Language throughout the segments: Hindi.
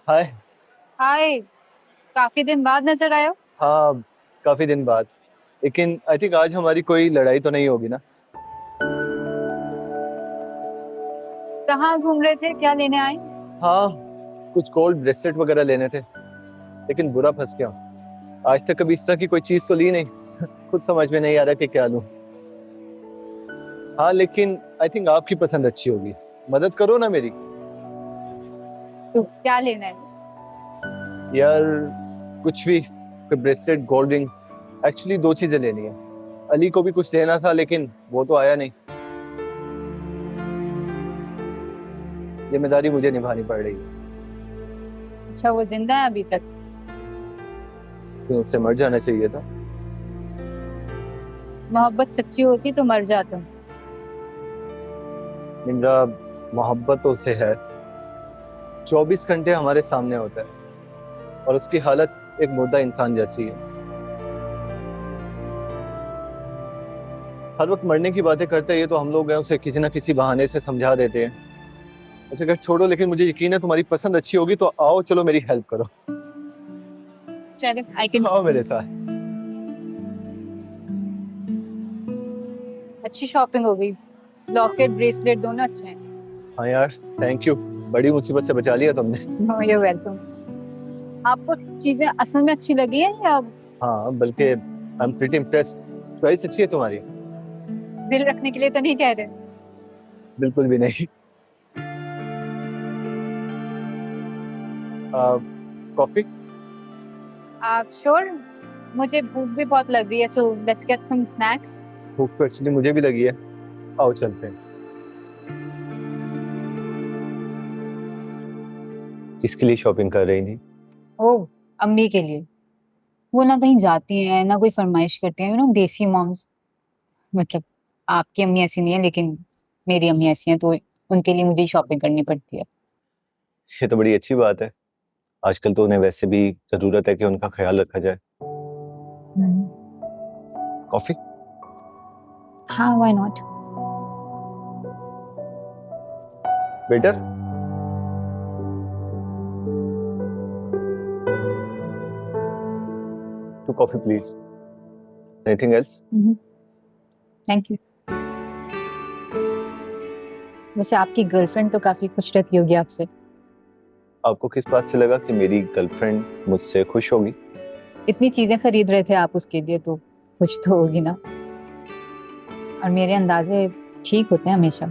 हाय। हाय। काफी दिन बाद नजर आए हो। हाँ, काफी दिन बाद। लेकिन आई थिंक आज हमारी कोई लड़ाई तो नहीं होगी ना। कहाँ घूम रहे थे, क्या लेने आए? हाँ, कुछ गोल्ड ब्रेसलेट वगैरह लेने थे, लेकिन बुरा फंस गया। आज तक कभी इस तरह की कोई चीज तो ली नहीं। खुद समझ में नहीं आ रहा कि क्या लूं। हाँ, लेकिन आई थिंक आपकी पसंद अच्छी होगी। मदद करो ना मेरी। तो क्या लेना है? यार, कुछ भी, कोई ब्रेसलेट, गोल्ड रिंग। एक्चुअली दो चीजें लेनी है। अली को भी कुछ लेना था, लेकिन वो तो आया नहीं। जिम्मेदारी मुझे निभानी पड़ रही है। अच्छा, वो जिंदा है अभी तक? क्यों, उससे मर जाना चाहिए था? मोहब्बत सच्ची होती तो मर जाता। निम्रा, मोहब्बत तो उसे है, 24 घंटे हमारे सामने होता है, और उसकी हालत एक मुर्दा इंसान जैसी है। हर वक्त मरने की बातें करते हैं, ये तो हम लोग हैं, उसे किसी ना किसी बहाने से समझा देते हैं। अच्छा कर छोड़ो, लेकिन मुझे यकीन है तुम्हारी पसंद अच्छी होगी, तो आओ चलो मेरी हेल्प करो। चलो, आई कैन। आओ मेरे साथ। अच्छी शॉपिंग हो गई। लॉकेट ब्रेसलेट दोनों अच्छे हैं। हाँ यार, थैंक यू। बड़ी मुसीबत से बचा लिया तुमने। No, you welcome. आपको चीजें असल में अच्छी लगी है या हाँ, बल्कि I am pretty impressed. Choice अच्छी है तुम्हारी। दिल रखने के लिए तो नहीं कह रहे? बिल्कुल भी नहीं। कॉफी। आप श्योर? मुझे भूख भी बहुत लग रही है, so let's get some snacks. भूख तो एक्चुअली मुझे भी लगी है। आओ चलते हैं। किसके लिए शॉपिंग कर रही थी? ओह, अम्मी के लिए। वो ना कहीं जाती हैं ना कोई फरमाइश करती हैं, देसी मॉम्स। मतलब आपकी अम्मी ऐसी नहीं है, लेकिन मेरी अम्मी ऐसी हैं, तो उनके लिए मुझे शॉपिंग करनी पड़ती है। ये तो बड़ी अच्छी बात है। आजकल तो उन्हें वैसे भी जरूरत है कि उनका ख्याल रखा जाए। हम्म। कॉफी। हाँ, why not. Better. Two coffee please. Anything else? Thank you. वैसे आपकी गर्लफ्रेंड तो काफी खुश रहती होगी आपसे। आपको किस बात से लगा कि मेरी गर्लफ्रेंड मुझसे खुश होगी? इतनी चीजें खरीद रहे थे आप उसके लिए, तो खुश तो होगी ना। और मेरे अंदाजे ठीक होते हैं हमेशा।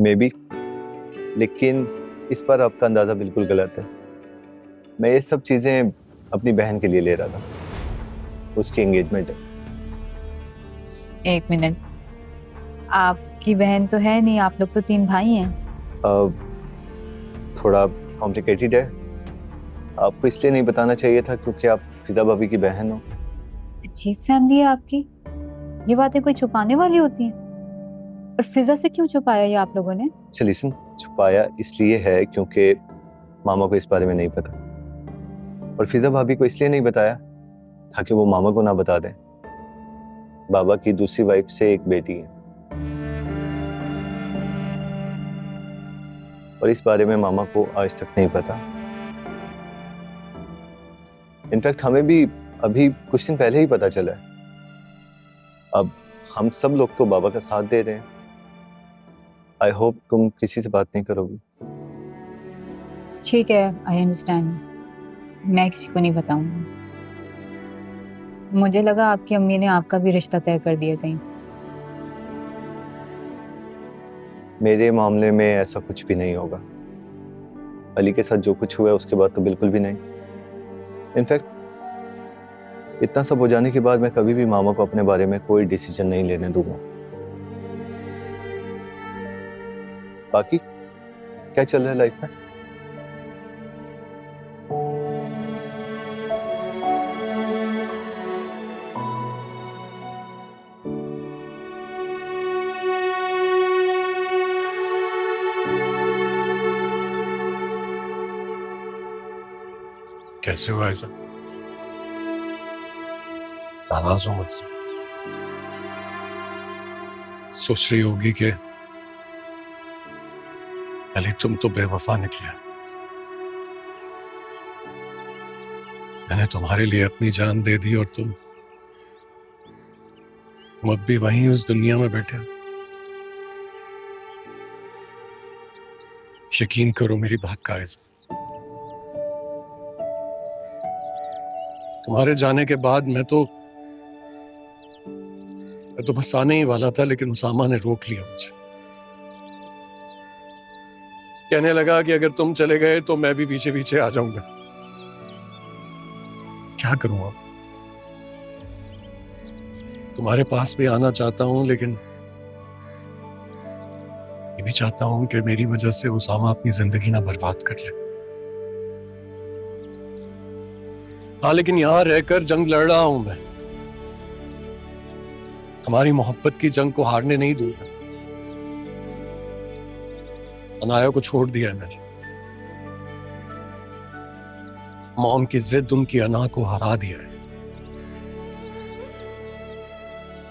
मे बी, लेकिन इस बार आपका अंदाजा बिल्कुल गलत है। मैं ये सब चीजें अपनी बहन के लिए ले रहा था। उसकी एंगेजमेंट है। एक मिनट, आपकी बहन तो है नहीं, आप लोग तो तीन भाई हैं। अब थोड़ा कॉम्प्लिकेटेड है। आपको इसलिए नहीं बताना चाहिए था क्योंकि आप फिजा भाभी की बहन हो। अजीब फैमिली है आपकी। ये बातें कोई छुपाने वाली होती हैं? और फिजा से क्यों छुपाया ये आप लोगों ने? अच्छा लिसन, छुपाया इसलिए है क्योंकि मामा को इस बारे में नहीं पता, और फिजा भाभी को इसलिए नहीं बताया ताकि वो मामा को ना बता दें। बाबा की दूसरी वाइफ से एक बेटी है, और इस बारे में मामा को आज तक नहीं पता। इनफैक्ट हमें भी अभी कुछ दिन पहले ही पता चला है। अब हम सब लोग तो बाबा का साथ दे रहे हैं। आई होप तुम किसी से बात नहीं करोगी। ठीक है, आई अंडरस्टैंड। मैं किसी को नहीं बताऊंगी। मुझे लगा आपकी अम्मी ने आपका भी रिश्ता तय कर दिया कहीं। मेरे मामले में ऐसा कुछ भी नहीं होगा। अली के साथ जो कुछ हुआ है उसके बाद तो बिल्कुल भी नहीं। इनफैक्ट इतना सब हो जाने के बाद मैं कभी भी मामा को अपने बारे में कोई डिसीजन नहीं लेने दूंगा। बाकी क्या चल रहा है लाइफ में? कैसे हुआ ऐसा? नाराज हो मुझसे? सोच रही होगी कि अली तुम तो बेवफा निकले। मैंने तुम्हारे लिए अपनी जान दे दी और तुम अब भी वहीं उस दुनिया में बैठे हो। यकीन करो मेरी बात का ऐसा, तुम्हारे जाने के बाद मैं तो बस आने ही वाला था, लेकिन उसामा ने रोक लिया मुझे। कहने लगा कि अगर तुम चले गए तो मैं भी पीछे पीछे आ जाऊंगा। क्या करूं अब? तुम्हारे पास भी आना चाहता हूं, लेकिन ये भी चाहता हूं कि मेरी वजह से उसामा अपनी जिंदगी ना बर्बाद कर ले। हाँ, लेकिन यहां रहकर जंग लड़ रहा हूं मैं। हमारी मोहब्बत की जंग को हारने नहीं दूंगा। अनाया को छोड़ दिया है मैंने। मॉम की जिद उनकी अना को हरा दिया है।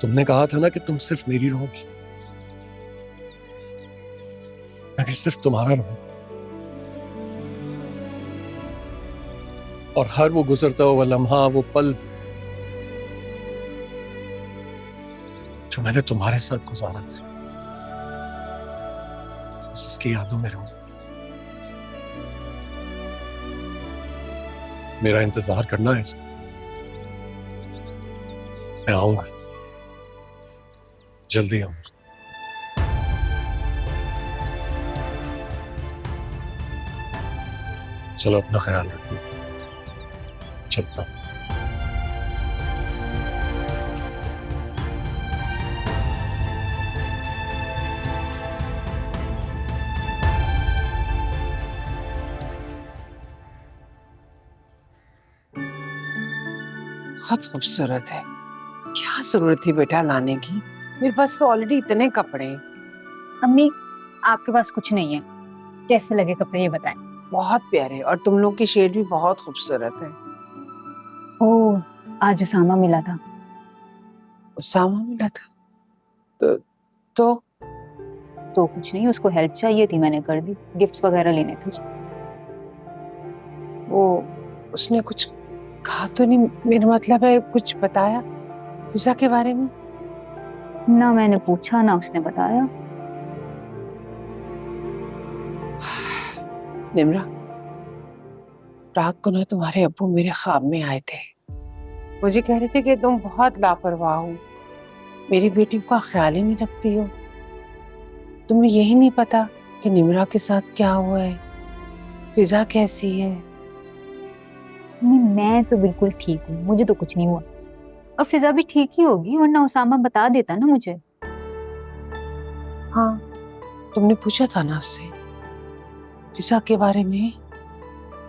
तुमने कहा था ना कि तुम सिर्फ मेरी रहोगी, मैं भी सिर्फ तुम्हारा रहूं। और हर वो गुजरता हुआ लम्हा, वो पल जो मैंने तुम्हारे साथ गुजारा था, बस उसकी यादों में रहूं। मेरा इंतजार करना है इसका। मैं आऊंगा, जल्दी आऊंगा। चलो अपना ख्याल रखो, चलता हूं। बहुत खूबसूरत है। क्या जरूरत थी बेटा लाने की? मेरे पास तो ऑलरेडी इतने कपड़े हैं। अम्मी, आपके पास कुछ नहीं है? कैसे लगे कपड़े ये बताएं। बहुत प्यारे, और तुम लोग की शेड भी बहुत खूबसूरत है। ओह, आज उसामा मिला था। उसामा मिला था? तो तो कुछ नहीं, उसको हेल्प चाहिए थी, मैंने कर दी। गिफ्ट्स वगैरह लेने थे उसको। वो उसने कुछ कहा तो नहीं? मेरा मतलब है कुछ बताया फिजा के बारे में? ना मैंने पूछा ना उसने बताया। निम्रा, रात को ना तुम्हारे अब्बू मेरे ख्वाब में आए थे। मुझे कह रहे थे कि तुम बहुत लापरवाह हो, मेरी बेटी का ख्याल ही नहीं रखती हो। तुम्हें यही नहीं पता कि निम्रा के साथ क्या हुआ है, फिजा कैसी है। नहीं, मैं तो बिल्कुल ठीक हूँ, मुझे तो कुछ नहीं हुआ। और फिजा भी ठीक ही होगी, वरना उसामा बता देता ना मुझे। हाँ, तुमने पूछा था ना उससे फिजा के बारे में?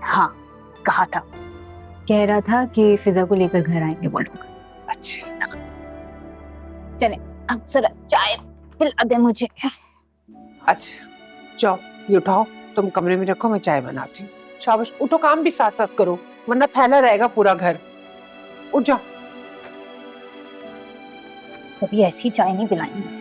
हाँ, कहा था। कह रहा था कि फिजा को लेकर घर आएंगे वो लोग। अच्छा, चले, अब जरा चाय पिला दे मुझे। अच्छा, जाओ ये उठाओ, तुम कमरे में रखो, मैं चाय बनाती हूँ। शाबाश, उठो, काम भी साथ साथ करो वरना फैला रहेगा पूरा घर। उठ जाओ। कभी ऐसी चाय नहीं पिलाएंगे।